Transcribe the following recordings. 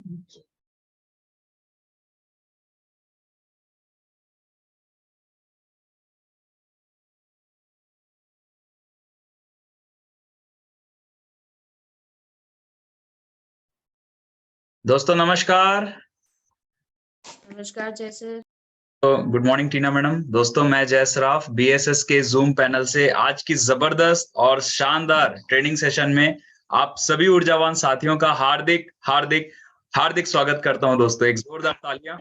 दोस्तों नमस्कार। नमस्कार जय सर। तो गुड मॉर्निंग टीना मैडम। दोस्तों मैं जय सराफ बीएसएस के जूम पैनल से आज की जबरदस्त और शानदार ट्रेनिंग सेशन में आप सभी ऊर्जावान साथियों का हार्दिक हार्दिक हार्दिक स्वागत करता हूं। दोस्तों एक जोरदार तालियां।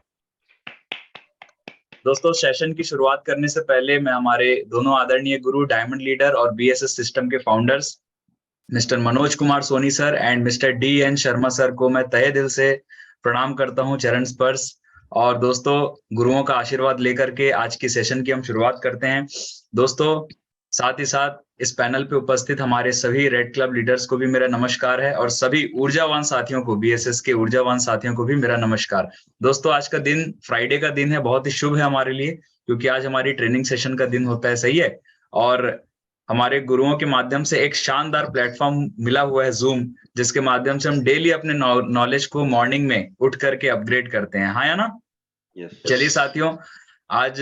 दोस्तों सेशन की शुरुआत करने से पहले मैं हमारे दोनों आदरणीय गुरु डायमंड लीडर और बीएसएस सिस्टम के founders mister Manoj Kumar Soni sir and mister D N. Sharma sir को मैं तहे दिल से प्रणाम करता हूं, चरण स्पर्श। और दोस्तों गुरुओं का आशीर्वाद लेकर के आज की सेशन की हम शुरुआत करते हैं। दोस्तों साथ ही साथ इस पैनल पे उपस्थित हमारे सभी रेड क्लब लीडर्स को भी मेरा नमस्कार है और सभी ऊर्जावान साथियों को, बीएसएस के ऊर्जावान साथियों को भी मेरा नमस्कार। दोस्तों आज का दिन फ्राइडे का दिन है, बहुत ही शुभ है हमारे लिए क्योंकि आज हमारी ट्रेनिंग सेशन का दिन होता है, सही है। और हमारे गुरुओं के माध्यम से एक शानदार प्लेटफॉर्म मिला हुआ है जूम, जिसके माध्यम से हम डेली अपने नॉलेज को मॉर्निंग में उठ करके अपग्रेड करते हैं, हाँ या ना? चलिए साथियों, आज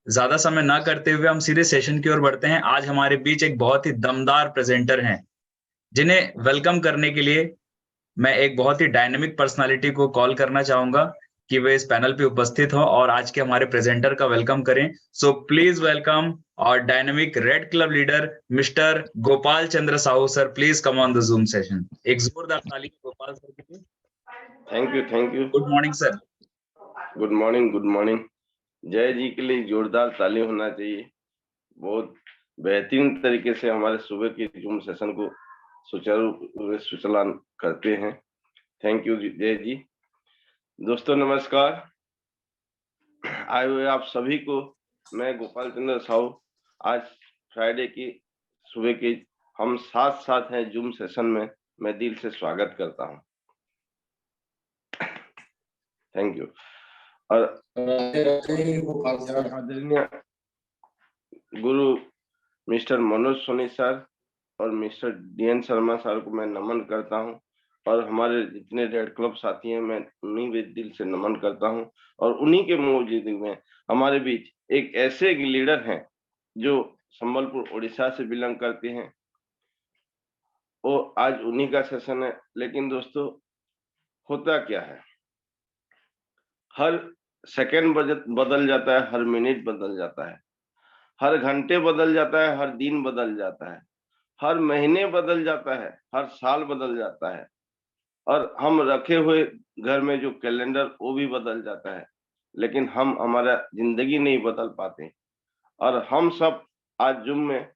ज्यादा समय ना करते हुए हम सीधे सेशन की ओर बढ़ते हैं। आज हमारे बीच एक बहुत ही दमदार प्रेजेंटर हैं, जिन्हें वेलकम करने के लिए मैं एक बहुत ही डायनेमिक पर्सनालिटी को कॉल करना चाहूंगा कि वे इस पैनल पे उपस्थित हो और आज के हमारे प्रेजेंटर का वेलकम करें। सो प्लीज वेलकम और dynamic red club leader mister Gopal Chandra Sahu sir. Please come on the zoom session. एक जोरदार ताली गोपाल सर के लिए। Thank you. Good morning sir. Good morning. जय जी के लिए जोरदार ताली होना चाहिए। बहुत बेहतरीन तरीके से हमारे सुबह के जूम सेशन को सुचारू रूप से संचालन करते हैं। थैंक यू जय जी। दोस्तों नमस्कार। आए हुए आप सभी को मैं गोपाल चंद्र साहू आज फ्राइडे की सुबह के हम साथ हैं जूम सेशन में मैं दिल से स्वागत करता हूं। Thank you. और आदरणीय गुरु मिस्टर मनोज सोनी सर और मिस्टर डी.एन. शर्मा सर को मैं नमन करता हूं और हमारे जितने रेड क्लब साथी हैं मैं उन्हीं भी दिल से नमन करता हूं। और उन्हीं के मौजूदगी में हमारे बीच एक ऐसे लीडर हैं जो संबलपुर उड़ीसा से बिलोंग करते हैं। वो आज उन्हीं का सेशन है। लेकिन दोस्तों होता क्या है, हर सेकंड बदल जाता है, हर मिनट बदल जाता है, हर घंटे बदल जाता है, हर दिन बदल जाता है, हर महीने बदल जाता है, हर साल बदल जाता है और हम रखे हुए घर में जो कैलेंडर वो भी बदल जाता है। लेकिन हम हमारा जिंदगी नहीं बदल पाते और हम सब आज जूम में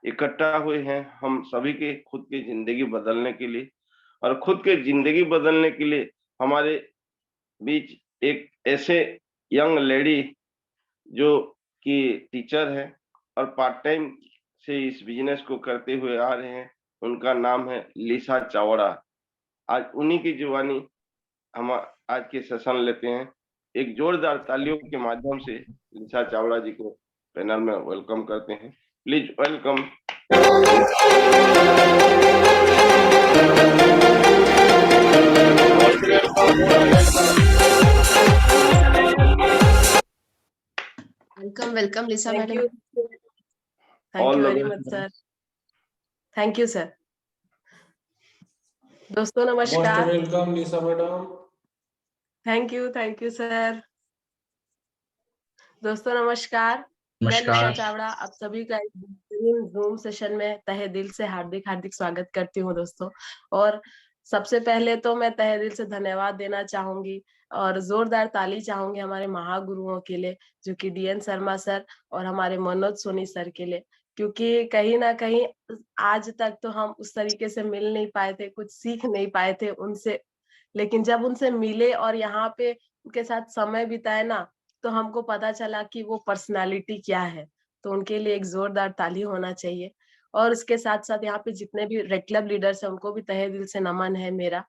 इकट्ठा हुए हैं हम सभी के खुद की जिंदगी बदलने के लिए। और खुद के जिंदगी बदलने के लिए हमारे बीच एक ऐसे यंग लेडी जो कि टीचर है और पार्ट टाइम से इस बिजनेस को करते हुए आ रहे हैं। उनका नाम है लिसा चावड़ा। आज उन्हीं की जुबानी हम आज के सेशन लेते हैं। एक जोरदार तालियों के माध्यम से लिसा चावड़ा जी को पैनल में वेलकम करते हैं। Please welcome. Welcome Lisa madam. All thank you the very best, much sir. Thank you sir. दोस्तों नमस्कार। Welcome Lisa madam. Thank you sir. दोस्तों नमस्कार। मैं लिसा चावड़ा आप सभी का जूम सेशन में तहे दिल से हार्दिक स्वागत करती हूँ दोस्तों। और सबसे पहले तो मैं तहे दिल से धन्यवाद देना चाहूंगी और जोरदार ताली चाहूंगी हमारे महागुरुओं के लिए, जो कि डी.एन. शर्मा सर और हमारे मनोज सोनी सर के लिए, क्योंकि कहीं ना कहीं आज तक तो हम उस तरीके से मिल नहीं पाए थे, कुछ सीख नहीं पाए थे उनसे। लेकिन जब उनसे मिले और यहाँ पे उनके साथ समय बिताए ना, तो हमको पता चला कि वो पर्सनालिटी क्या है। तो उनके लिए एक जोरदार ताली होना चाहिए। और उसके साथ साथ यहाँ पे जितने भी रेड क्लब लीडर्स हैं उनको भी तहे दिल से नमन है मेरा।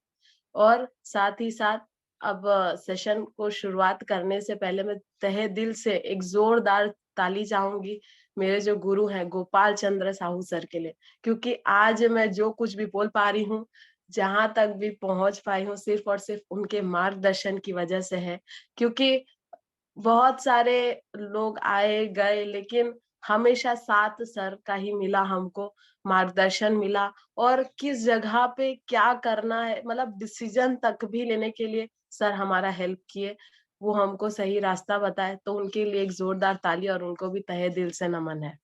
और साथ ही साथ अब सेशन को शुरुआत करने से पहले मैं तहे दिल से एक जोरदार ताली चाहूंगी मेरे जो गुरु हैं गोपाल चंद्र साहू सर के लिए, क्योंकि आज मैं जो कुछ भी बोल पा रही हूँ जहां तक भी पहुंच पाई हूँ सिर्फ और सिर्फ उनके मार्गदर्शन की वजह से है, क्योंकि बहुत सारे लोग आए गए लेकिन हमेशा साथ सर का ही मिला हमको, मार्गदर्शन मिला। और किस जगह पे क्या करना है, मतलब डिसीजन तक भी लेने के लिए सर हमारा हेल्प किए, वो हमको सही रास्ता बताए, तो उनके लिए एक जोरदार ताली और उनको भी तहे दिल से नमन है।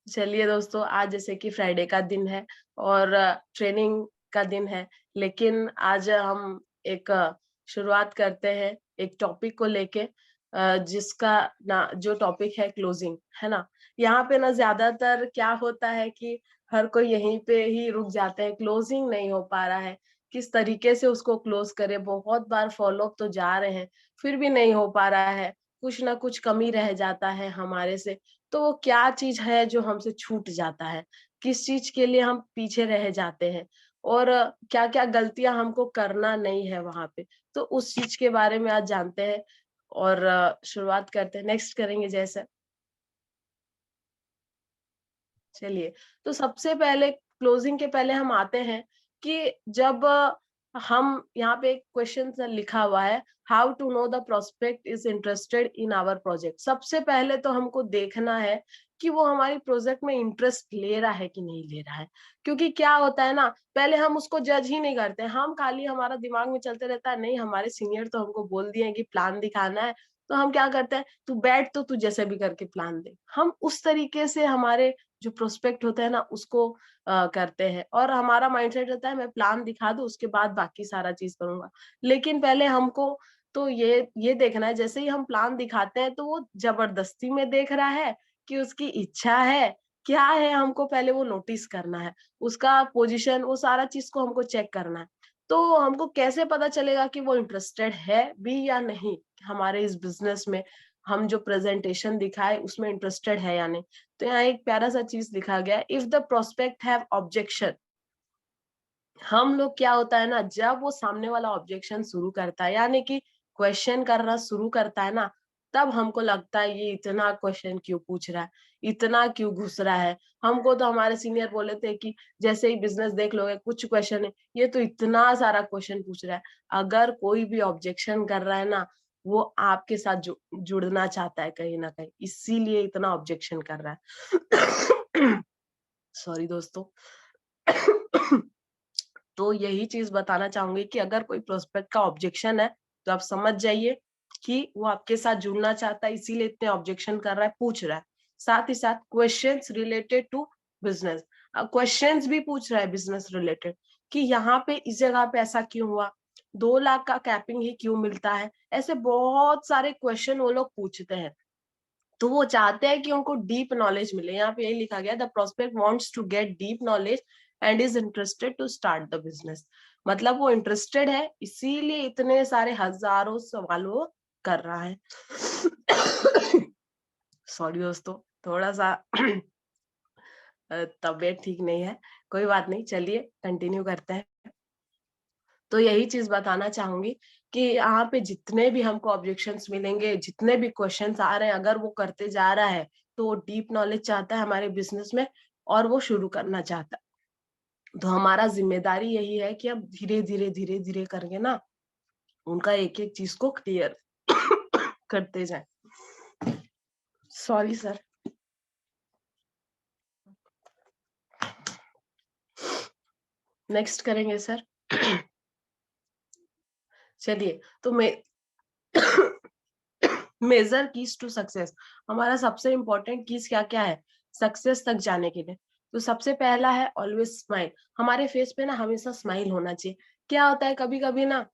चलिए दोस्तों, आज जैसे कि फ्राइडे का दिन है और ट्रेनिंग का दिन है, लेकिन आज हम एक शुरुआत करते हैं एक टॉपिक को लेके, जिसका ना जो टॉपिक है क्लोजिंग, है ना। यहाँ पे ना ज्यादातर क्या होता है कि हर कोई यहीं पे ही रुक जाते हैं, क्लोजिंग नहीं हो पा रहा है, किस तरीके से उसको क्लोज करे। बहुत बार फॉलो अप तो जा रहे हैं, फिर भी नहीं हो पा रहा है, कुछ ना कुछ कमी रह जाता है हमारे से। तो वो क्या चीज है जो हमसे छूट जाता है, किस चीज के लिए हम पीछे रह जाते हैं, और क्या क्या गलतियां हमको करना नहीं है वहां पे, तो उस चीज के बारे में आज जानते हैं। और शुरुआत करते हैं, नेक्स्ट करेंगे जैसे। चलिए, तो सबसे पहले क्लोजिंग के पहले हम आते हैं कि जब हम यहाँ पे एक क्वेश्चन लिखा हुआ है, how to know the prospect is interested in our project. सबसे पहले तो हमको देखना है कि वो हमारी प्रोजेक्ट में इंटरेस्ट ले रहा है कि नहीं ले रहा है। क्योंकि क्या होता है ना, पहले हम उसको जज ही नहीं करते, हम खाली हमारा दिमाग में चलते रहता है, नहीं हमारे सीनियर तो हमको बोल दिए कि प्लान दिखाना है, तो हम क्या करते हैं, तू बैठ तो तू जैसे भी करके प्लान दे। हम उस तरीके से हमारे जो प्रोस्पेक्ट होता है ना उसको करते हैं, और हमारा माइंडसेट रहता है मैं प्लान दिखा दूं उसके बाद बाकी सारा चीज करूंगा। लेकिन पहले हमको तो ये देखना है, जैसे ही हम प्लान दिखाते हैं तो वो जबरदस्ती में देख रहा है कि उसकी इच्छा है, क्या है, हमको पहले वो नोटिस करना है, उसका पोजीशन, वो सारा चीज को हमको चेक करना है। तो हमको कैसे पता चलेगा कि वो इंटरेस्टेड है भी या नहीं हमारे इस बिजनेस में, हम जो प्रेजेंटेशन दिखाए उसमें इंटरेस्टेड है या नहीं। तो यहाँ एक प्यारा सा चीज लिखा गया है, if the prospect have objection. हम लोग क्या होता है ना, जब वो सामने वाला ऑब्जेक्शन शुरू करता है, यानी कि क्वेश्चन करना शुरू करता है ना, तब हमको लगता है ये इतना क्वेश्चन क्यों पूछ रहा है, इतना क्यों घुस रहा है। हमको तो हमारे सीनियर बोले थे कि जैसे ही बिजनेस देख लोगे कुछ क्वेश्चन है, ये तो इतना सारा क्वेश्चन पूछ रहा है। अगर कोई भी ऑब्जेक्शन कर रहा है ना, वो आपके साथ जुड़ना चाहता है कहीं ना कहीं, इसीलिए इतना ऑब्जेक्शन कर रहा है। सॉरी दोस्तों। तो यही चीज बताना चाहूंगी कि अगर कोई प्रोस्पेक्ट का ऑब्जेक्शन है तो आप समझ जाइए कि वो आपके साथ जुड़ना चाहता है, इसीलिए इतने ऑब्जेक्शन कर रहा है, पूछ रहा है। साथ ही साथ questions related to business, questions भी पूछ रहा है बिजनेस रिलेटेड, कि यहाँ पे इस जगह पे ऐसा क्यों हुआ, 2 लाख का कैपिंग ही क्यों मिलता है। ऐसे बहुत सारे क्वेश्चन वो लोग पूछते हैं, तो वो चाहते हैं कि उनको डीप नॉलेज मिले। यहाँ पे यही लिखा गया, the prospect wants to get deep knowledge and is interested to start the business. मतलब वो इंटरेस्टेड है, इसीलिए इतने सारे हजारों सवाल वो कर रहा है। सॉरी दोस्तों, थोड़ा सा तबीयत ठीक नहीं है, कोई बात नहीं, चलिए कंटिन्यू करते हैं। तो यही चीज बताना चाहूंगी कि यहाँ पे जितने भी हमको ऑब्जेक्शंस मिलेंगे, जितने भी क्वेश्चंस आ रहे हैं, अगर वो करते जा रहा है तो वो डीप नॉलेज चाहता है हमारे बिजनेस में, और वो शुरू करना चाहता है। तो हमारा जिम्मेदारी यही है कि हम धीरे धीरे धीरे धीरे करके ना उनका एक एक चीज को क्लियर करते जाए। Sorry sir. नेक्स्ट करेंगे सर। चलिए, तो मैं मेजर कीज टू सक्सेस, हमारा सबसे इंपॉर्टेंट कीज क्या क्या है सक्सेस तक जाने के लिए। तो सबसे पहला है ऑलवेज स्माइल। हमारे फेस पे ना हमेशा स्माइल होना चाहिए। क्या होता है, कभी कभी ना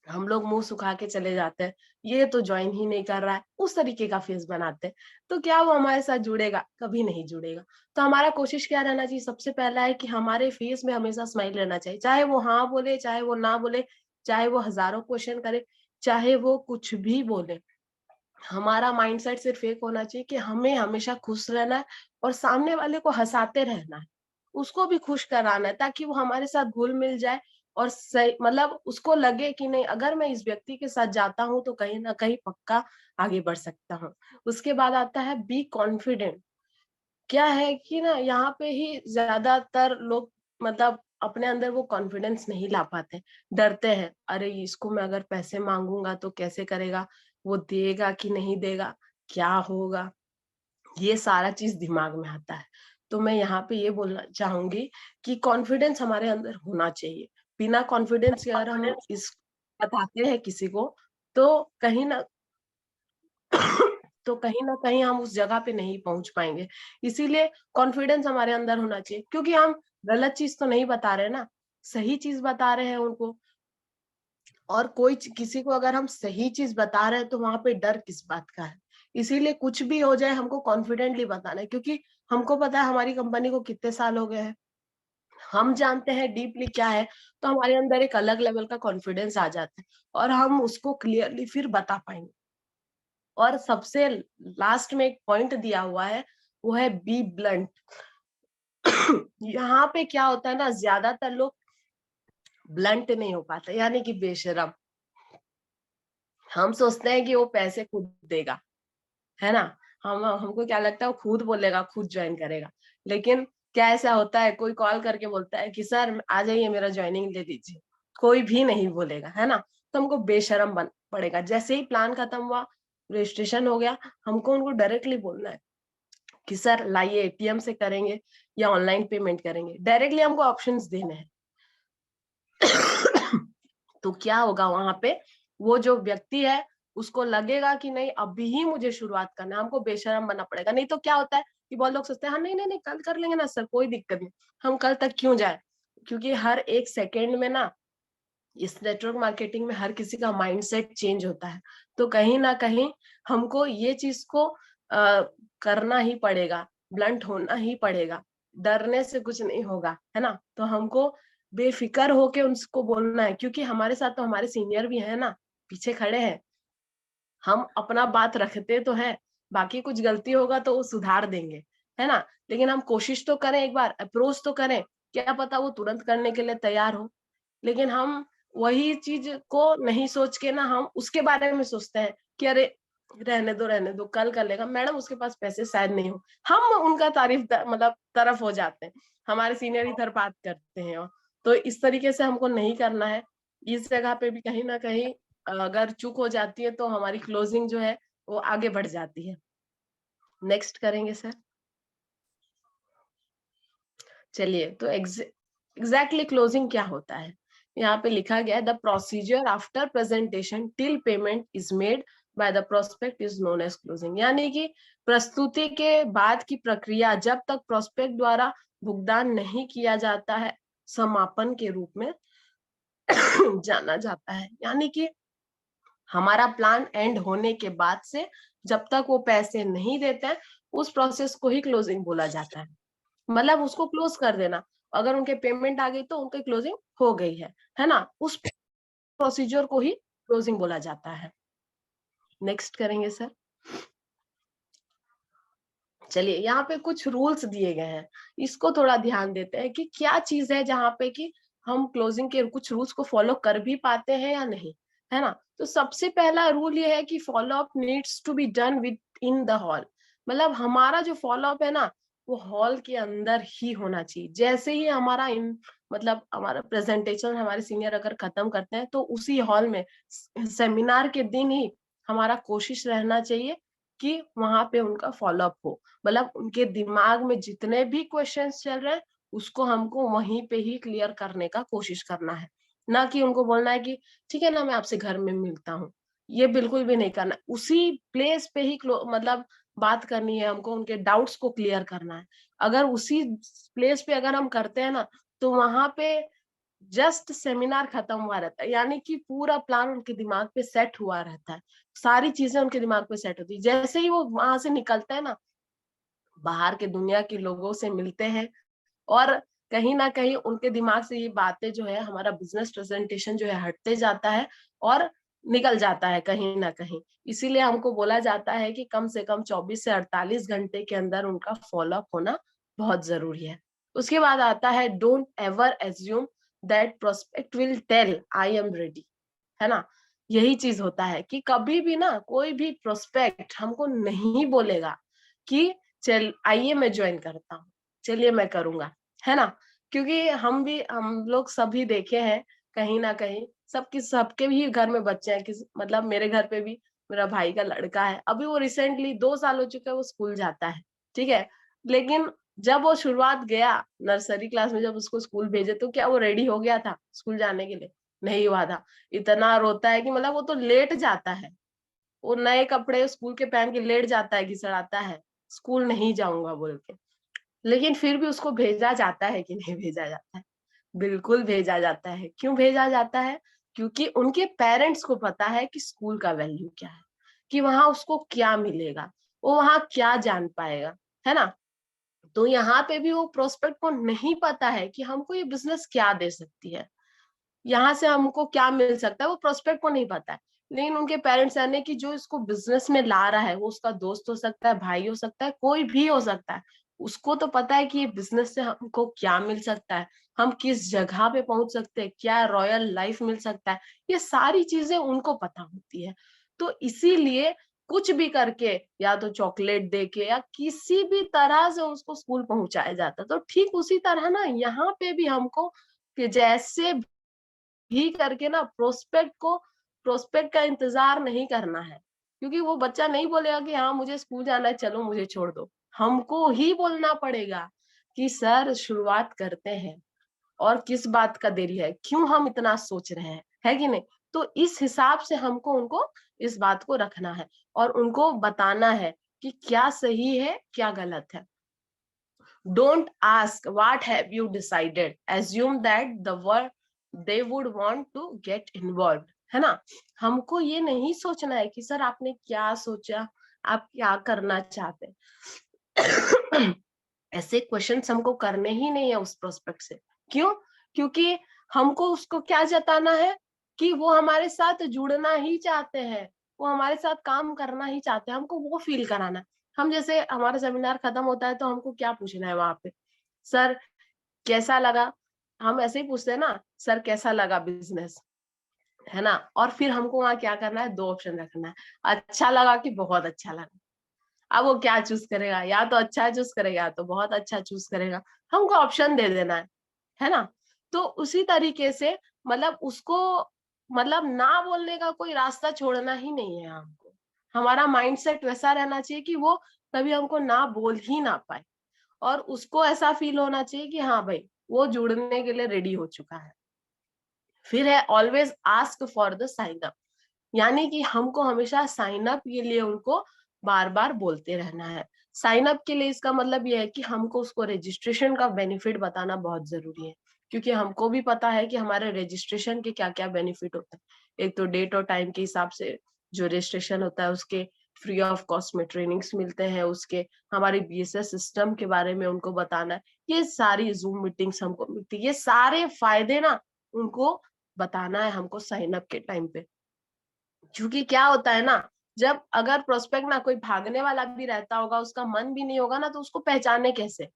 हम लोग मुंह सुखा के चले जाते हैं, ये तो ज्वाइन ही नहीं कर रहा है, उस तरीके का फेस बनाते हैं, तो क्या वो हमारे साथ जुड़ेगा? कभी नहीं जुड़ेगा। तो हमारा कोशिश क्या रहना चाहिए, सबसे पहला है कि हमारे फेस में हमेशा स्माइल रहना चाहिए, चाहे वो हाँ बोले, चाहे वो ना बोले, चाहे वो हजारों क्वेश्चन करे, चाहे वो कुछ भी बोले। हमारा माइंडसेट सिर्फ एक होना चाहिए कि हमें हमेशा खुश रहना है और सामने वाले को हंसाते रहना है, उसको भी खुश कराना है, ताकि वो हमारे साथ घुल मिल जाए और सही, मतलब उसको लगे कि नहीं, अगर मैं इस व्यक्ति के साथ जाता हूँ तो कहीं ना कहीं पक्का आगे बढ़ सकता हूँ। उसके बाद आता है बी कॉन्फिडेंट। क्या है कि ना यहाँ पे ही ज्यादातर लोग मतलब अपने अंदर वो कॉन्फिडेंस नहीं ला पाते, डरते हैं, अरे इसको मैं अगर पैसे मांगूंगा तो कैसे करेगा, वो देगा कि नहीं देगा, क्या होगा, ये सारा चीज दिमाग में आता है। तो मैं यहाँ पे ये बोलना चाहूंगी कि कॉन्फिडेंस हमारे अंदर होना चाहिए। बिना कॉन्फिडेंस के अगर हम इस बताते हैं किसी को तो कहीं ना तो कहीं ना कहीं हम उस जगह पे नहीं पहुंच पाएंगे। इसीलिए कॉन्फिडेंस हमारे अंदर होना चाहिए, क्योंकि हम गलत चीज तो नहीं बता रहे ना, सही चीज बता रहे हैं उनको। और किसी को अगर हम सही चीज बता रहे हैं तो वहां पे डर किस बात का है। इसीलिए कुछ भी हो जाए हमको कॉन्फिडेंटली बताना है, क्योंकि हमको पता है हमारी कंपनी को कितने साल हो गए हैं, हम जानते हैं डीपली क्या है, तो हमारे अंदर एक अलग लेवल का कॉन्फिडेंस आ जाता है और हम उसको क्लियरली फिर बता पाएंगे। और सबसे लास्ट में एक पॉइंट दिया हुआ है, वो है बी ब्लंट। यहाँ पे क्या होता है ना, ज्यादातर लोग ब्लंट नहीं हो पाते, यानी कि बेशरम। हम सोचते हैं कि वो पैसे खुद देगा, है ना, हमको क्या लगता है वो खुद बोलेगा, खुद ज्वाइन करेगा। लेकिन क्या ऐसा होता है, कोई कॉल करके बोलता है कि सर आ जाइए मेरा ज्वाइनिंग ले लीजिए, कोई भी नहीं बोलेगा, है ना। तो हमको बेशरम बन पड़ेगा। जैसे ही प्लान खत्म हुआ, रजिस्ट्रेशन हो गया, हमको उनको डायरेक्टली बोलना है कि सर लाइए एटीएम से करेंगे या ऑनलाइन पेमेंट करेंगे, डायरेक्टली हमको ऑप्शंस देने हैं। तो क्या होगा वहां पे, वो जो व्यक्ति है उसको लगेगा कि नहीं अभी ही मुझे शुरुआत करना है, हमको बेशरम बनना पड़ेगा। नहीं तो क्या होता है कि बहुत लोग सोचते हैं हाँ नहीं नहीं नहीं कल कर लेंगे ना सर, कोई दिक्कत नहीं, हम कल तक क्यों जाए। क्योंकि हर एक सेकेंड में ना इस नेटवर्क मार्केटिंग में हर किसी का माइंडसेट चेंज होता है। तो कहीं ना कहीं हमको ये चीज को करना ही पड़ेगा, ब्लंट होना ही पड़ेगा, डरने से कुछ नहीं होगा, है ना। तो हमको बेफिक्र होके उनको बोलना है, क्योंकि हमारे साथ तो हमारे सीनियर भी है ना, पीछे खड़े हैं, हम अपना बात रखते तो है, बाकी कुछ गलती होगा तो वो सुधार देंगे, है ना। लेकिन हम कोशिश तो करें, एक बार अप्रोच तो करें, क्या पता वो तुरंत करने के लिए तैयार हो। लेकिन हम वही चीज को नहीं सोच के ना, हम उसके बारे में सोचते हैं कि अरे रहने दो कल कर लेगा, मैडम उसके पास पैसे शायद नहीं हो, हम उनका मतलब तरफ हो जाते हैं, हमारे सीनियर इधर बात करते हैं। और तो इस तरीके से हमको नहीं करना है। इस जगह पे भी कहीं ना कहीं अगर चूक हो जाती है तो हमारी क्लोजिंग जो है वो आगे बढ़ जाती है। नेक्स्ट करेंगे सर। चलिए, तो एग्जैक्टली क्लोजिंग क्या होता है, यहाँ पे लिखा गया है the procedure after presentation till payment is made by the prospect is known as closing. यानी कि प्रस्तुति के बाद की प्रक्रिया जब तक प्रोस्पेक्ट द्वारा भुगतान नहीं किया जाता है, समापन के रूप में जाना जाता है। यानी कि हमारा प्लान एंड होने के बाद से जब तक वो पैसे नहीं देते हैं, उस प्रोसेस को ही क्लोजिंग बोला जाता है। मतलब उसको क्लोज कर देना, अगर उनके पेमेंट आ गई तो उनकी क्लोजिंग हो गई है ना, उस प्रोसीजर को ही क्लोजिंग बोला जाता है। नेक्स्ट करेंगे सर। चलिए, यहाँ पे कुछ रूल्स दिए गए हैं, इसको थोड़ा ध्यान देते हैं कि क्या चीज है जहाँ पे कि हम क्लोजिंग के कुछ रूल्स को फॉलो कर भी पाते हैं या नहीं, है ना। तो सबसे पहला रूल ये है कि follow up needs to be done within the hall. मतलब हमारा जो फॉलो अप है ना, वो हॉल के अंदर ही होना चाहिए। जैसे ही हमारा मतलब हमारा प्रेजेंटेशन हमारे सीनियर अगर खत्म करते हैं तो उसी हॉल में सेमिनार के दिन ही हमारा कोशिश रहना चाहिए कि वहां पे उनका फॉलो अप हो। मतलब उनके दिमाग में जितने भी क्वेश्चंस चल रहे हैं उसको हमको वहीं पे ही क्लियर करने का कोशिश करना है, ना कि उनको बोलना है कि ठीक है ना मैं आपसे घर में मिलता हूँ। ये बिल्कुल भी नहीं करना, उसी प्लेस पे ही मतलब बात करनी है हमको, उनके डाउट्स को क्लियर करना है। अगर उसी प्लेस पे अगर हम करते हैं ना, तो वहां पे जस्ट सेमिनार खत्म हुआ रहता है, यानी कि पूरा प्लान उनके दिमाग पे सेट हुआ रहता है, सारी चीजें उनके दिमाग पे सेट होती है। जैसे ही वो वहां से निकलते हैं ना, बाहर के दुनिया के लोगों से मिलते हैं, और कहीं ना कहीं उनके दिमाग से ये बातें जो है, हमारा बिजनेस प्रेजेंटेशन जो है हटते जाता है और निकल जाता है कहीं ना कहीं। इसीलिए हमको बोला जाता है कि कम से कम 24 से 48 घंटे के अंदर उनका फॉलो अप होना बहुत जरूरी है। उसके बाद आता है don't ever assume that prospect will tell I am ready, है ना। यही चीज होता है कि कभी भी ना कोई भी प्रोस्पेक्ट हमको नहीं बोलेगा कि चल आइए मैं ज्वाइन करता हूँ, चलिए मैं करूंगा, है ना। क्योंकि हम लोग सभी देखे हैं कहीं ना कहीं, सबके भी घर में बच्चे हैं, मतलब मेरे घर पे भी मेरा भाई का लड़का है, अभी वो रिसेंटली 2 साल हो चुके हैं वो स्कूल जाता है, ठीक है। लेकिन जब वो शुरुआत गया नर्सरी क्लास में, जब उसको स्कूल भेजे तो क्या वो रेडी हो गया था स्कूल जाने के लिए? नहीं हुआ था। इतना रोता है कि मतलब वो तो लेट जाता है, वो नए कपड़े स्कूल के पहन के लेट जाता है, घिसड़ाता है, स्कूल नहीं जाऊंगा बोल के। लेकिन फिर भी उसको भेजा जाता है कि नहीं भेजा जाता है? बिल्कुल भेजा जाता है। क्यों भेजा जाता है? क्योंकि उनके पेरेंट्स को पता है कि स्कूल का वैल्यू क्या है, कि वहां उसको क्या मिलेगा, वो वहां क्या जान पाएगा, है ना। तो यहाँ पे भी वो प्रोस्पेक्ट को नहीं पता है कि हमको ये बिजनेस क्या दे सकती है, यहाँ से हमको क्या मिल सकता है, वो प्रोस्पेक्ट को नहीं पता है। लेकिन उनके पेरेंट्स यानी कि जो इसको बिजनेस में ला रहा है, वो उसका दोस्त हो सकता है, भाई हो सकता है, कोई भी हो सकता है, उसको तो पता है कि ये बिजनेस से हमको क्या मिल सकता है, हम किस जगह पे पहुंच सकते हैं, क्या रॉयल लाइफ मिल सकता है, ये सारी चीजें उनको पता होती है। तो इसीलिए कुछ भी करके, या तो चॉकलेट देके या किसी भी तरह से उसको स्कूल पहुंचाया जाता है। तो ठीक उसी तरह ना यहाँ पे भी हमको कि जैसे भी करके ना प्रोस्पेक्ट का इंतजार नहीं करना है, क्योंकि वो बच्चा नहीं बोलेगा कि हाँ मुझे स्कूल जाना है, चलो मुझे छोड़ दो। हमको ही बोलना पड़ेगा कि सर शुरुआत करते हैं, और किस बात का देरी है, क्यों हम इतना सोच रहे हैं, है कि नहीं। तो इस हिसाब से हमको उनको इस बात को रखना है और उनको बताना है कि क्या सही है क्या गलत है। Don't ask what have you decided. Assume that they would want to get involved. है ना। हमको ये नहीं सोचना है कि सर आपने क्या सोचा, आप क्या करना चाहते हैं। ऐसे क्वेश्चंस हमको करने ही नहीं है उस प्रोस्पेक्ट से। क्यों? क्योंकि हमको उसको क्या जताना है कि वो हमारे साथ जुड़ना ही चाहते हैं, वो हमारे साथ काम करना ही चाहते हैं, हमको वो फील कराना है। हम जैसे हमारा सेमिनार खत्म होता है तो हमको क्या पूछना है वहां पे, सर कैसा लगा? हम ऐसे ही पूछते हैं ना, सर कैसा लगा बिजनेस, है ना। और फिर हमको वहां क्या करना है, 2 ऑप्शन रखना है, अच्छा लगा कि बहुत अच्छा लगा। अब वो क्या चूज करेगा, या तो अच्छा चूज करेगा या तो बहुत अच्छा चूज करेगा, हमको ऑप्शन दे देना है ना। तो उसी तरीके से मतलब उसको मतलब ना बोलने का कोई रास्ता छोड़ना ही नहीं है हमको। हमारा माइंडसेट वैसा रहना चाहिए कि वो कभी हमको ना बोल ही ना पाए, और उसको ऐसा फील होना चाहिए कि हाँ भाई वो जुड़ने के लिए रेडी हो चुका है। फिर है always ask for the sign up, यानी कि हमको हमेशा साइन अप के लिए उनको बार बार बोलते रहना है। साइन अप के लिए इसका मतलब ये है कि हमको उसको रजिस्ट्रेशन का बेनिफिट बताना बहुत जरूरी है, क्योंकि हमको भी पता है कि हमारे रजिस्ट्रेशन के क्या क्या बेनिफिट होते हैं। एक तो डेट और टाइम के हिसाब से जो रजिस्ट्रेशन होता है उसके फ्री ऑफ कॉस्ट में ट्रेनिंग्स मिलते हैं, उसके हमारे बीएसएस सिस्टम के बारे में उनको बताना है, ये सारी जूम मीटिंग्स हमको मिलती है, ये सारे फायदे ना उनको बताना है हमको साइन अप के टाइम पे। क्योंकि क्या होता है ना, जब अगर प्रोस्पेक्ट ना कोई भागने वाला भी रहता होगा, उसका मन भी नहीं होगा ना, तो उसको पहचाने कैसे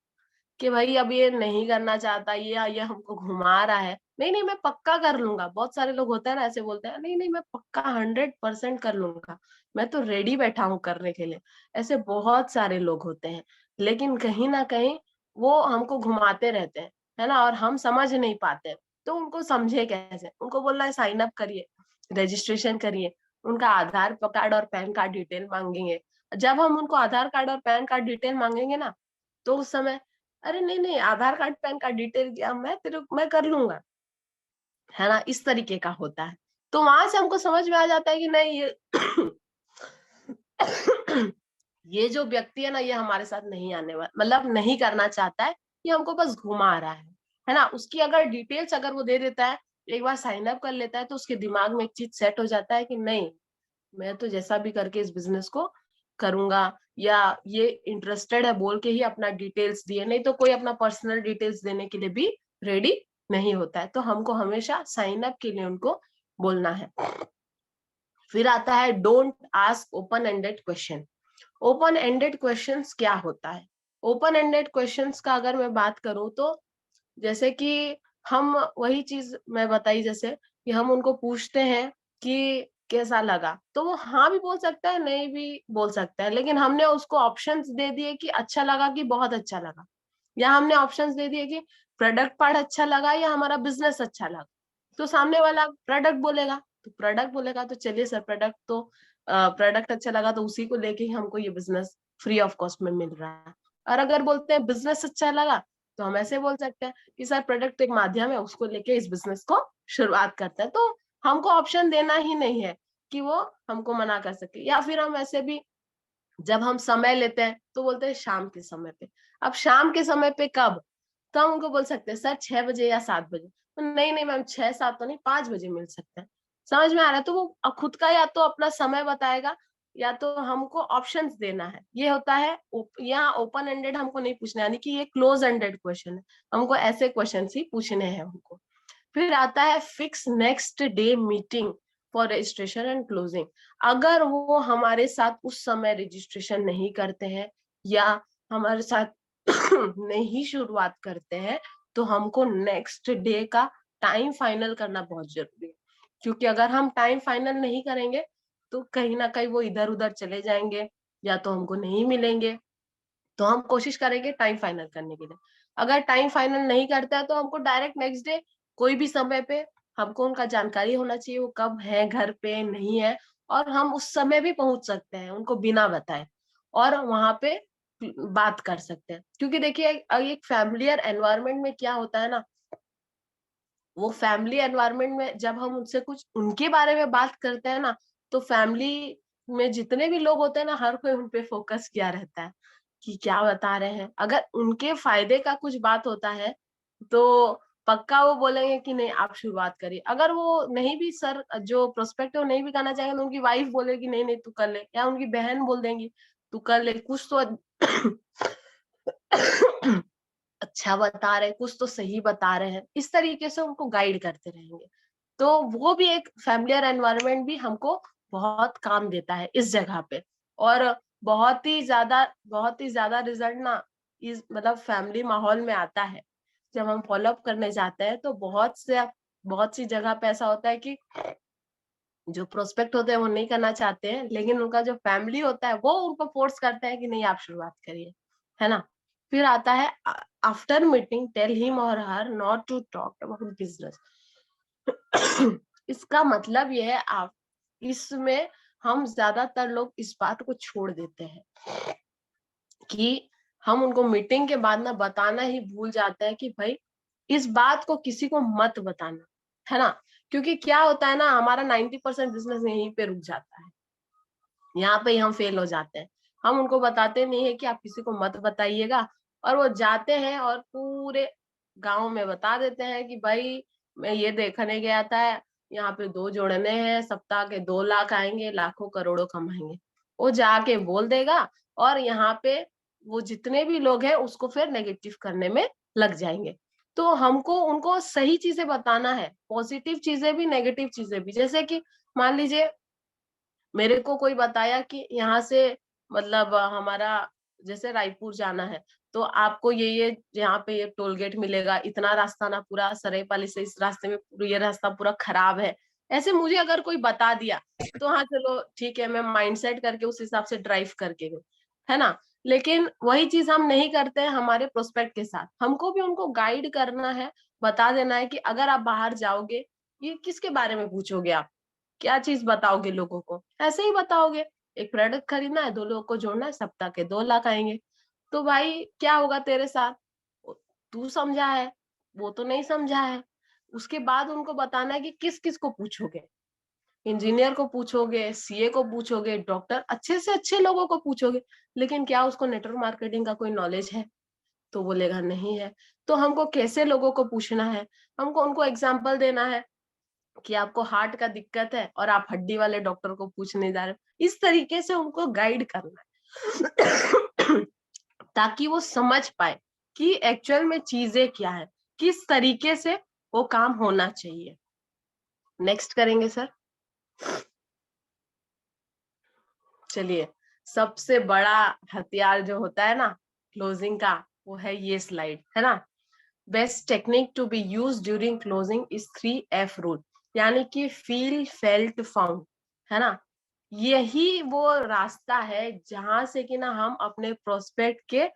कि भाई अब ये नहीं करना चाहता, ये हमको घुमा रहा है। नहीं नहीं मैं पक्का कर लूंगा। बहुत सारे लोग होते हैं ना ऐसे बोलते हैं, नहीं नहीं मैं पक्का 100% कर लूंगा, मैं तो रेडी बैठा हूँ करने के लिए। ऐसे बहुत सारे लोग होते हैं, लेकिन कहीं ना कहीं वो हमको घुमाते रहते हैं, है ना, और हम समझ नहीं पाते। तो उनको समझे कैसे, उनको बोलना है साइन अप करिए, रजिस्ट्रेशन करिए, उनका आधार कार्ड और पैन कार्ड डिटेल मांगेंगे। जब हम उनको आधार कार्ड और पैन कार्ड डिटेल मांगेंगे ना, तो उस समय अरे नहीं नहीं आधार कार्ड पैन कार्ड डिटेल क्या, मैं कर लूंगा, है ना, इस तरीके का होता है। तो वहां से हमको समझ में आ जाता है कि नहीं ये ये जो व्यक्ति है ना, ये हमारे साथ नहीं आने वाला, मतलब नहीं करना चाहता है, ये हमको बस घुमा रहा है ना। उसकी अगर डिटेल्स अगर वो दे देता है, एक बार साइन अप कर लेता है, तो उसके दिमाग में एक चीज सेट हो जाता है कि नहीं, मैं तो जैसा भी करके इस बिजनेस को करूंगा, या ये इंटरेस्टेड है बोल के ही अपना डिटेल्स दिए, नहीं तो कोई अपना पर्सनल डिटेल्स देने के लिए भी रेडी नहीं होता है। तो हमको हमेशा साइन अप के लिए उनको बोलना है। फिर आता है don't ask open ended question. Open ended questions क्या होता है? ओपन एंडेड क्वेश्चंस का अगर मैं बात करूं तो जैसे कि हम वही चीज मैं बताई, जैसे कि हम उनको पूछते हैं कि कैसा लगा, तो वो हाँ भी बोल सकता है नहीं भी बोल सकता है, लेकिन हमने उसको ऑप्शंस दे दिए कि अच्छा लगा कि बहुत अच्छा लगा, या हमने ऑप्शंस दे दिए कि प्रोडक्ट पार्ट अच्छा लगा या हमारा बिजनेस अच्छा लगा, तो सामने वाला प्रोडक्ट बोलेगा, तो चलिए सर प्रोडक्ट अच्छा लगा तो उसी को लेके ही हमको ये बिजनेस फ्री ऑफ कॉस्ट में मिल रहा है। और अगर बोलते हैं बिजनेस अच्छा लगा, तो हम ऐसे बोल सकते हैं कि सर प्रोडक्ट एक माध्यम है, उसको लेके इस बिजनेस को शुरुआत करते हैं। तो हमको ऑप्शन देना ही नहीं है कि वो हमको मना कर सके। या फिर हम ऐसे भी जब हम समय लेते हैं तो बोलते हैं शाम के समय पे। अब शाम के समय पे कब? तो हम उनको बोल सकते हैं सर 6 बजे या 7 बजे। तो नहीं नहीं मैम 6-7 तो नहीं, 5 बजे मिल सकते हैं। समझ में आ रहा है? तो वो खुद का या तो अपना समय बताएगा या तो हमको ऑप्शंस देना है। ये होता है यहाँ ओपन एंडेड हमको नहीं पूछना, यानी कि ये क्लोज एंडेड क्वेश्चन है, हमको ऐसे क्वेश्चन ही पूछने हैं हमको। फिर आता है fix next day meeting for registration and closing. अगर वो हमारे साथ उस समय रजिस्ट्रेशन नहीं करते हैं या हमारे साथ नहीं शुरुआत करते हैं, तो हमको नेक्स्ट डे का टाइम फाइनल करना बहुत जरूरी है। क्योंकि अगर हम टाइम फाइनल नहीं करेंगे तो कहीं ना कहीं वो इधर उधर चले जाएंगे या तो हमको नहीं मिलेंगे। तो हम कोशिश करेंगे टाइम फाइनल करने के लिए। अगर टाइम फाइनल नहीं करता है तो हमको डायरेक्ट नेक्स्ट डे कोई भी समय पे हमको उनका जानकारी होना चाहिए, वो कब है घर पे नहीं है, और हम उस समय भी पहुंच सकते हैं उनको बिना बताए और वहां पे बात कर सकते हैं। क्योंकि देखिए एक फैमिलियर एनवायरनमेंट में क्या होता है ना, वो फैमिली एनवायरनमेंट में जब हम उनसे कुछ उनके बारे में बात करते हैं ना, तो फैमिली में जितने भी लोग होते हैं ना, हर कोई उन पे फोकस किया रहता है कि क्या बता रहे हैं। अगर उनके फायदे का कुछ बात होता है तो पक्का वो बोलेंगे कि नहीं आप शुरुआत करिए। अगर वो नहीं भी सर जो प्रोस्पेक्ट है वो नहीं भी करना चाहेंगे तो उनकी वाइफ बोलेगी नहीं नहीं तू कर ले, या उनकी बहन बोल देंगी तू कर ले, कुछ तो अच्छा बता रहे, कुछ तो सही बता रहे हैं, इस तरीके से उनको गाइड करते रहेंगे। तो वो भी एक फैमिलियर एनवायरनमेंट भी हमको बहुत काम देता है इस जगह पे। और बहुत ही ज्यादा रिजल्ट ना इस मतलब फैमिली माहौल में आता है। जब हम फॉलो अप करने जाते हैं तो बहुत सी जगह पे ऐसा होता है कि जो प्रोस्पेक्ट होते हैं वो नहीं करना चाहते हैं, लेकिन उनका जो फैमिली होता है वो उनको फोर्स करता है कि नहीं आप शुरुआत करिए, है ना। फिर आता है आफ्टर मीटिंग टेल हिम और her not to talk about business. इसका मतलब ये है आप इसमें हम ज्यादातर लोग इस बात को छोड़ देते हैं कि हम उनको मीटिंग के बाद ना बताना ही भूल जाते हैं कि भाई इस बात को किसी को मत बताना, है ना। क्योंकि क्या होता है ना, हमारा 90% बिजनेस यहीं पे रुक जाता है, यहाँ पे ही हम फेल हो जाते हैं। हम उनको बताते नहीं है कि आप किसी को मत बताइएगा, और वो जाते हैं और पूरे गांव में बता देते हैं कि भाई मैं ये देखने गया था, यहाँ पे 2 जोड़ने हैं, सप्ताह के 2 लाख आएंगे, लाखों करोड़ों कमाएंगे। वो जाके बोल देगा और यहाँ पे वो जितने भी लोग हैं उसको फिर नेगेटिव करने में लग जाएंगे। तो हमको उनको सही चीजें बताना है, पॉजिटिव चीजें भी नेगेटिव चीजें भी। जैसे कि मान लीजिए मेरे को कोई बताया कि यहाँ से मतलब हमारा जैसे रायपुर जाना है, तो आपको ये यहाँ पे ये टोल गेट मिलेगा, इतना रास्ता ना पूरा सरायपाली से इस रास्ते में ये रास्ता पूरा खराब है। ऐसे मुझे अगर कोई बता दिया तो हाँ चलो ठीक है, मैं माइंडसेट करके उस हिसाब से ड्राइव करके गई, है ना। लेकिन वही चीज हम नहीं करते हैं हमारे प्रोस्पेक्ट के साथ। हमको भी उनको गाइड करना है, बता देना है कि अगर आप बाहर जाओगे ये किसके बारे में पूछोगे, आप क्या चीज बताओगे लोगों को, ऐसे ही बताओगे एक प्रोडक्ट खरीदना है, 2 लोगों को जोड़ना है, सप्ताह के 2 लाख आएंगे। तो भाई क्या होगा तेरे साथ, तू समझा है वो तो नहीं समझा है। उसके बाद उनको बताना है कि किस किस को पूछोगे, इंजीनियर को पूछोगे, सीए को पूछोगे, डॉक्टर, अच्छे से अच्छे लोगों को पूछोगे, लेकिन क्या उसको नेटवर्क मार्केटिंग का कोई नॉलेज है, तो बोलेगा नहीं है। तो हमको कैसे लोगों को पूछना है, हमको उनको एग्जाम्पल देना है कि आपको हार्ट का दिक्कत है और आप हड्डी वाले डॉक्टर को पूछने जा रहे हो। इस तरीके से उनको गाइड करना है ताकि वो समझ पाए कि एक्चुअल में चीजें क्या है, किस तरीके से वो काम होना चाहिए। नेक्स्ट करेंगे सर। चलिए, सबसे बड़ा हथियार जो होता है ना क्लोजिंग का, वो है ये स्लाइड, है ना। Best technique to be use during closing is 3F rule, यानी कि फील फेल्ट फाउंड, है ना। यही वो रास्ता है जहां से कि ना हम अपने प्रोस्पेक्ट के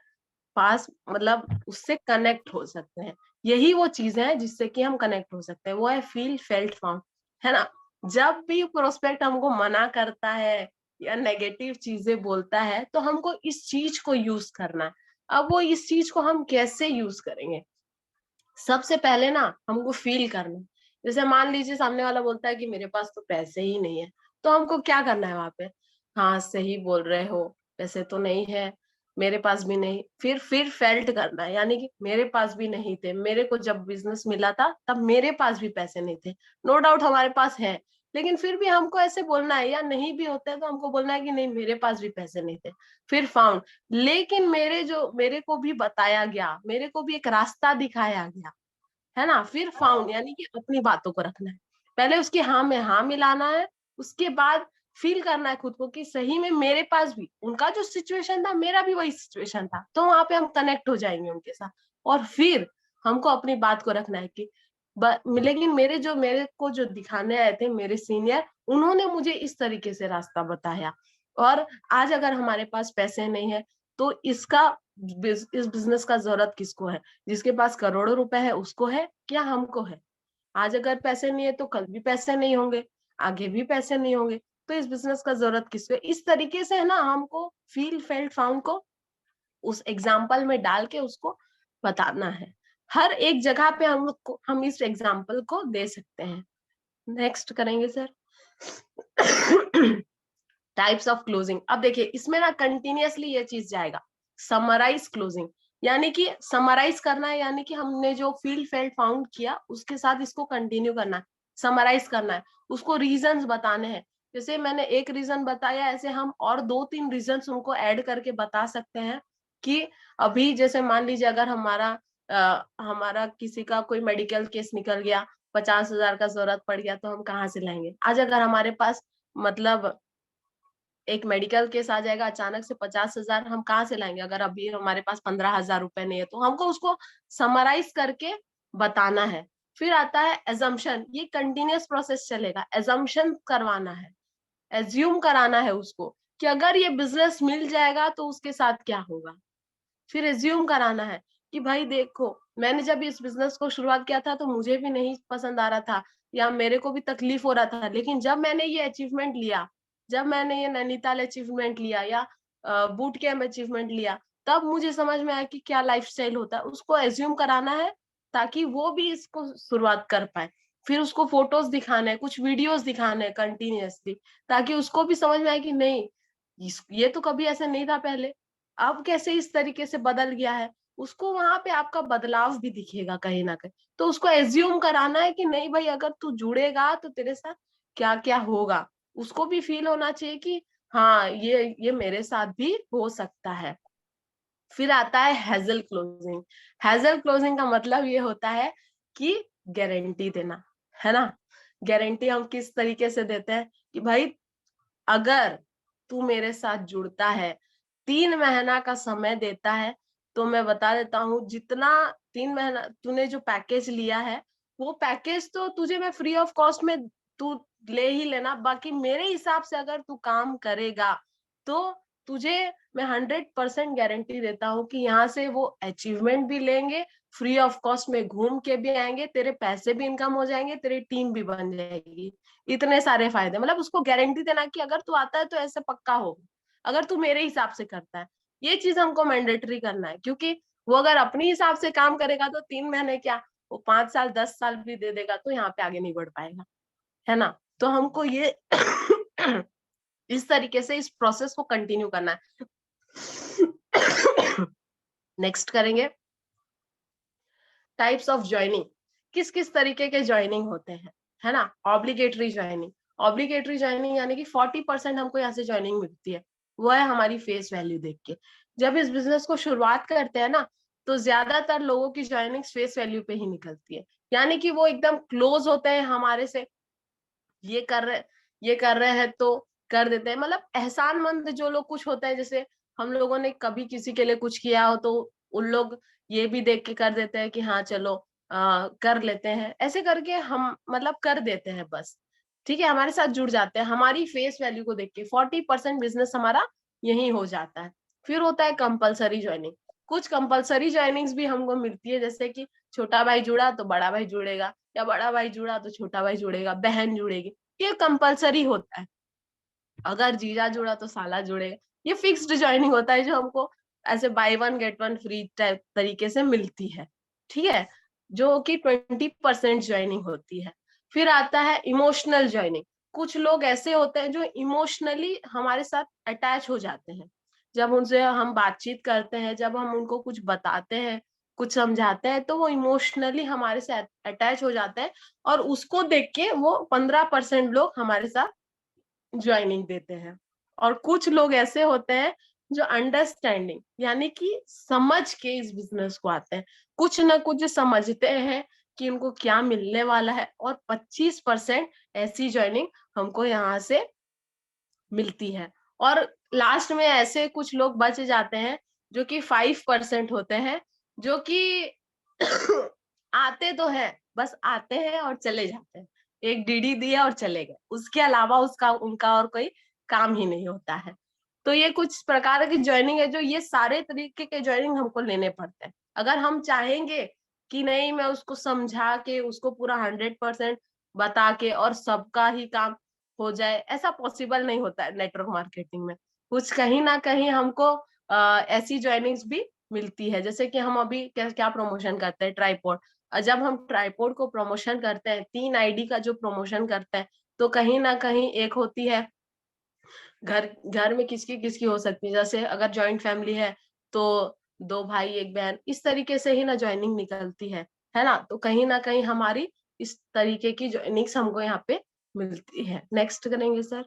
पास मतलब उससे कनेक्ट हो सकते हैं। यही वो चीजें हैं जिससे कि हम कनेक्ट हो सकते हैं, वो है फील फेल्ट फाउंड, है ना। जब भी प्रोस्पेक्ट हमको मना करता है या नेगेटिव चीजें बोलता है तो हमको इस चीज को यूज करना है। अब वो इस चीज को हम कैसे यूज करेंगे, सबसे पहले ना हमको फील करना। जैसे मान लीजिए सामने वाला बोलता है कि मेरे पास तो पैसे ही नहीं है, तो हमको क्या करना है वहां पे, हाँ सही बोल रहे हो, पैसे तो नहीं है, मेरे पास भी नहीं। फिर फेल्ट करना है, यानी कि मेरे पास भी नहीं थे, मेरे को जब बिजनेस मिला था तब मेरे पास भी पैसे नहीं थे। नो डाउट हमारे पास है, लेकिन फिर भी हमको ऐसे बोलना है, या नहीं भी होता है तो हमको बोलना है कि नहीं मेरे पास भी पैसे नहीं थे। फिर फाउंड, लेकिन मेरे को भी बताया गया, मेरे को भी एक रास्ता दिखाया गया, है ना। फिर फाउंड, यानी कि अपनी बातों को रखना है, पहले उसकी हाँ में हाँ मिलाना है, उसके बाद फील करना है खुद को कि सही में मेरे पास भी उनका जो सिचुएशन था मेरा भी वही सिचुएशन था, तो वहां पे हम कनेक्ट हो जाएंगे उनके साथ। और फिर हमको अपनी बात को रखना है कि लेकिन मेरे को जो दिखाने आए थे मेरे सीनियर, उन्होंने मुझे इस तरीके से रास्ता बताया, और आज अगर हमारे पास पैसे नहीं है तो इस बिजनेस का जरूरत किसको है, जिसके पास करोड़ों रुपए है उसको है क्या हमको है। आज अगर पैसे नहीं है तो कल भी पैसे नहीं होंगे, आगे भी पैसे नहीं होंगे, तो इस बिजनेस का जरूरत किसको है। इस तरीके से है ना, हमको फील फेल्ट फाउंड को उस एग्जाम्पल में डाल के उसको बताना है। हर एक जगह पे हम इस एग्जाम्पल को दे सकते हैं। नेक्स्ट करेंगे सर। Types of closing. अब देखिए इसमें ना कंटिन्यूअसली ये चीज जाएगा, समराइज क्लोजिंग, यानी कि समराइज करना है, यानी कि हमने जो फील फेल्ट फाउंड किया उसके साथ इसको कंटिन्यू करना है, समराइज करना है, उसको रीजंस बताने हैं। जैसे मैंने एक रीजन बताया, ऐसे हम और 2-3 रीजंस उनको ऐड करके बता सकते हैं कि अभी जैसे मान लीजिए अगर हमारा किसी का कोई मेडिकल केस निकल गया, 50,000 का जरूरत पड़ गया, तो हम कहाँ से लाएंगे। आज अगर हमारे पास मतलब एक मेडिकल केस आ जाएगा अचानक से 50,000, हम कहाँ से लाएंगे अगर अभी हमारे पास 15,000 रुपए नहीं है, तो हमको उसको समराइज करके बताना है। फिर आता है एजम्पशन, ये कंटिन्यूअस प्रोसेस चलेगा, एजम्पशन करवाना है, एज्यूम कराना है उसको कि अगर ये बिजनेस मिल जाएगा तो उसके साथ क्या होगा। फिर एज्यूम कराना है कि भाई देखो, मैंने जब इस बिजनेस को शुरुआत किया था तो मुझे भी नहीं पसंद आ रहा था, या मेरे को भी तकलीफ हो रहा था, लेकिन जब मैंने ये अचीवमेंट लिया, जब मैंने ये नैनीताल अचीवमेंट लिया या बूट कैम्प अचीवमेंट लिया, तब मुझे समझ में आया कि क्या लाइफस्टाइल होता है। उसको एज्यूम कराना है ताकि वो भी इसको शुरुआत कर पाए। फिर उसको फोटोज दिखाने हैं, कुछ वीडियोस दिखाने हैं कंटिन्यूअसली, ताकि उसको भी समझ में आए कि नहीं ये तो कभी ऐसे नहीं था पहले, अब कैसे इस तरीके से बदल गया है। उसको वहां पे आपका बदलाव भी दिखेगा कहीं ना कहीं, तो उसको एज्यूम कराना है कि नहीं भाई अगर तू जुड़ेगा तो तेरे साथ क्या क्या होगा। उसको भी फील होना चाहिए कि हाँ ये मेरे साथ भी हो सकता है। फिर आता है हैजल क्लोजिंग। हैजल क्लोजिंग का मतलब ये होता है कि गारंटी देना, है ना। गारंटी हम किस तरीके से देते हैं कि भाई अगर तू मेरे साथ जुड़ता है, 3 महीना का समय देता है, तो मैं बता देता हूँ जितना 3 महीना तूने जो पैकेज लिया है, वो पैकेज तो तुझे मैं फ्री ऑफ कॉस्ट में तू ले ही लेना। बाकी मेरे हिसाब से अगर तू काम करेगा तो तुझे मैं 100% गारंटी देता हूँ कि यहाँ से वो अचीवमेंट भी लेंगे, फ्री ऑफ कॉस्ट में घूम के भी आएंगे, तेरे पैसे भी इनकम हो जाएंगे, तेरी टीम भी बन जाएगी। इतने सारे फायदे, मतलब उसको गारंटी देना कि अगर तू आता है तो ऐसे पक्का हो, अगर तू मेरे हिसाब से करता है। ये चीज हमको मैंडेटरी करना है, क्योंकि वो अगर अपने हिसाब से काम करेगा तो 3 महीने क्या, वो 5 साल 10 साल भी दे देगा तो यहाँ पे आगे नहीं बढ़ पाएगा, है ना। तो हमको ये इस तरीके से इस प्रोसेस को कंटिन्यू करना है। नेक्स्ट करेंगे टाइप्स ऑफ ज्वाइनिंग। किस किस तरीके के ज्वाइनिंग होते हैं, है ना। ऑब्लिगेटरी ज्वाइनिंग, ऑब्लिगेटरी ज्वाइनिंग यानी कि 40% हमको यहाँ से ज्वाइनिंग मिलती है, वो है हमारी फेस वैल्यू देख के। जब इस बिजनेस को शुरुआत करते हैं ना, तो ज्यादातर लोगों की ज्वाइनिंग फेस वैल्यू पे ही निकलती है, यानी कि वो एकदम क्लोज होते हैं हमारे से, ये कर रहे ये कर रहे हैं तो कर देते हैं। मतलब एहसानमंद जो लोग कुछ होते हैं, जैसे हम लोगों ने कभी किसी के लिए कुछ किया हो तो उन लोग ये भी देख के कर देते हैं कि हाँ चलो कर लेते हैं, ऐसे करके हम मतलब कर देते हैं बस, ठीक है, हमारे साथ जुड़ जाते हैं हमारी फेस वैल्यू को देख के। 40% बिजनेस हमारा यही हो जाता है। फिर होता है कंपलसरी ज्वाइनिंग। कुछ कंपलसरी ज्वाइनिंग्स भी हमको मिलती है, जैसे कि छोटा भाई जुड़ा तो बड़ा भाई जुड़ेगा, या बड़ा भाई जुड़ा तो छोटा भाई जुड़ेगा, बहन जुड़ेगी, ये कंपलसरी होता है। अगर जीजा जुड़ा तो साला जुड़ेगा, ये फिक्स्ड ज्वाइनिंग होता है जो हमको ऐसे by one get one free type तरीके से मिलती है, ठीक है, जो कि 20% ज्वाइनिंग होती है। फिर आता है इमोशनल ज्वाइनिंग। कुछ लोग ऐसे होते हैं जो इमोशनली हमारे साथ अटैच हो जाते हैं। जब उनसे हम बातचीत करते हैं, जब हम उनको कुछ बताते हैं, कुछ समझाते हैं, तो वो इमोशनली हमारे साथ अटैच हो जाते हैं, और उसको देख के वो 15% लोग हमारे साथ ज्वाइनिंग देते हैं। और कुछ लोग ऐसे होते हैं जो अंडरस्टैंडिंग यानी कि समझ के इस बिजनेस को आते हैं, कुछ ना कुछ समझते हैं कि उनको क्या मिलने वाला है, और 25% ऐसी ज्वाइनिंग हमको यहाँ से मिलती है। और लास्ट में ऐसे कुछ लोग बच जाते हैं जो कि 5% होते हैं, जो कि आते तो है, बस आते हैं और चले जाते हैं, एक डीडी दिया और चले गए, उसके अलावा उसका उनका और कोई काम ही नहीं होता है। तो ये कुछ प्रकार की ज्वाइनिंग है, जो ये सारे तरीके के ज्वाइनिंग हमको लेने पड़ते हैं। अगर हम चाहेंगे कि नहीं, मैं उसको समझा के उसको पूरा 100% बता के और सबका ही काम हो जाए, ऐसा पॉसिबल नहीं होता है नेटवर्क मार्केटिंग में। कुछ कहीं ना कहीं हमको ऐसी ज्वाइनिंग्स भी मिलती है। जैसे कि हम अभी क्या क्या प्रमोशन करते हैं, ट्राइपॉड। जब हम ट्राइपॉड को प्रमोशन करते हैं, 3 आईडी का जो प्रमोशन करते हैं, तो कहीं ना कहीं एक होती है घर घर में किसकी किसकी हो सकती है, जैसे अगर जॉइंट फैमिली है तो 2 भाई 1 बहन, इस तरीके से ही ना ज्वाइनिंग निकलती है ना। तो कहीं ना कहीं हमारी इस तरीके की ज्वाइनिंग्स हमको यहाँ पे मिलती है। नेक्स्ट करेंगे sir.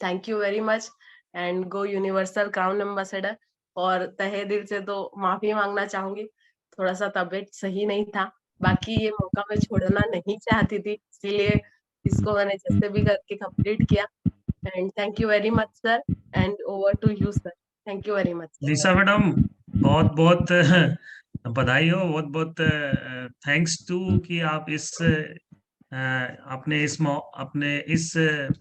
Thank you very much and go universal crown ambassador. और तहे दिल से तो माफी मांगना चाहूंगी, थोड़ा सा तबीयत सही नहीं था, बाकी ये मौका मैं छोड़ना नहीं चाहती थी, इसीलिए इसको मैंने जैसे भी करके कंप्लीट किया। And thank you very much sir, and over to you sir. Thank you very much. Lisa madam, बहुत बहुत बधाई हो, बहुत बहुत थैंक्स टू कि आप इस अपने इस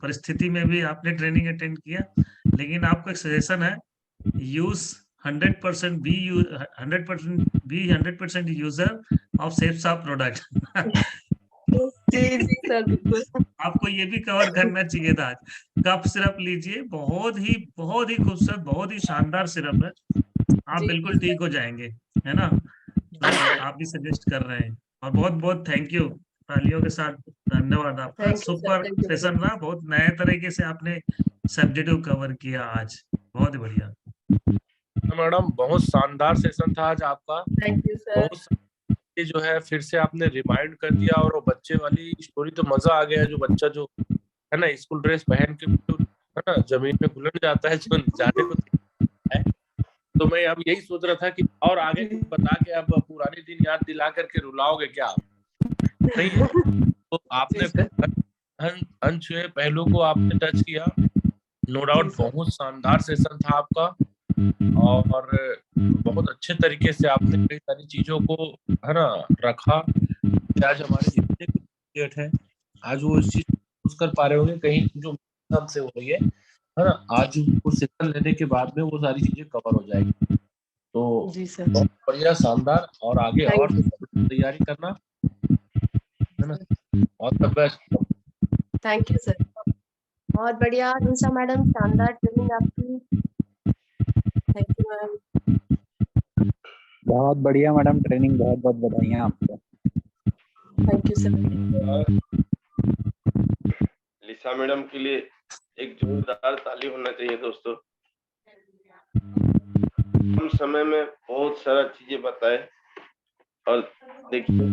परिस्थिति में भी आपने ट्रेनिंग अटेंड किया। लेकिन आपको एक सजेशन है, यूज 100% बी 100% यूजर ऑफ सेफ्सा प्रोडक्ट। जी जी सर, बिल्कुल। आपको ये भी कवर करना चाहिए था आज। कफ सिरप लीजिए, बहुत ही खूबसूरत, बहुत ही शानदार सिरप है, आप बिल्कुल ठीक हो जाएंगे, है ना। तो आप भी सजेस्ट कर रहे हैं, और बहुत बहुत थैंक यू, तालियों के साथ धन्यवाद आपका। Thank you sir, super thank you very session रहा, बहुत नए तरीके से आपने सब्जेक्ट को कवर किया आज, बहुत ही बढ़िया। मैडम बहुत शानदार सेशन था आज आपका। Thank you sir. बहुत ये जो है फिर से आपने रिमाइंड कर दिया, और वो बच्चे वाली स्टोरी तो मजा आ गया, जो बच्चा जो है ना स्कूल ड्रेस पहन के है ना जमीन पे घुलट जाता है, जो जाने को है। तो मैं अब यही सोच रहा था कि और आगे कुछ बता के अब पुराने दिन याद दिला करके रुलाओगे क्या आप? नहीं है तो आपने अनछुए पहलू को आपने टच किया, नो डाउट बहुत शानदार सेशन था आपका, और बहुत अच्छे तरीके से आपने कई सारी चीजों को है ना रखा। आज हमारे जितने भी स्टेट है, आज वो इस चीज यूज कर पा रहे होंगे, कहीं जो हमसे हो रही है ना, आज उस सेशन लेने के बाद में वो सारी चीजें कवर हो जाएगी। तो जी सर, बहुत बढ़िया, शानदार, और आगे Thank और तैयारी करना, है ना, all the best. Thank you sir. बहुत बढ़िया निशा मैडम, शानदार ट्रेनिंग आपकी। Thank you ma'am. बहुत बढ़िया मैडम ट्रेनिंग, बहुत बहुत बधाइयाँ आपको। Thank you sir. Lisa madam के लिए एक जोरदार ताली होना चाहिए दोस्तों। कम समय में बहुत सारा चीजें बताए, और देखिए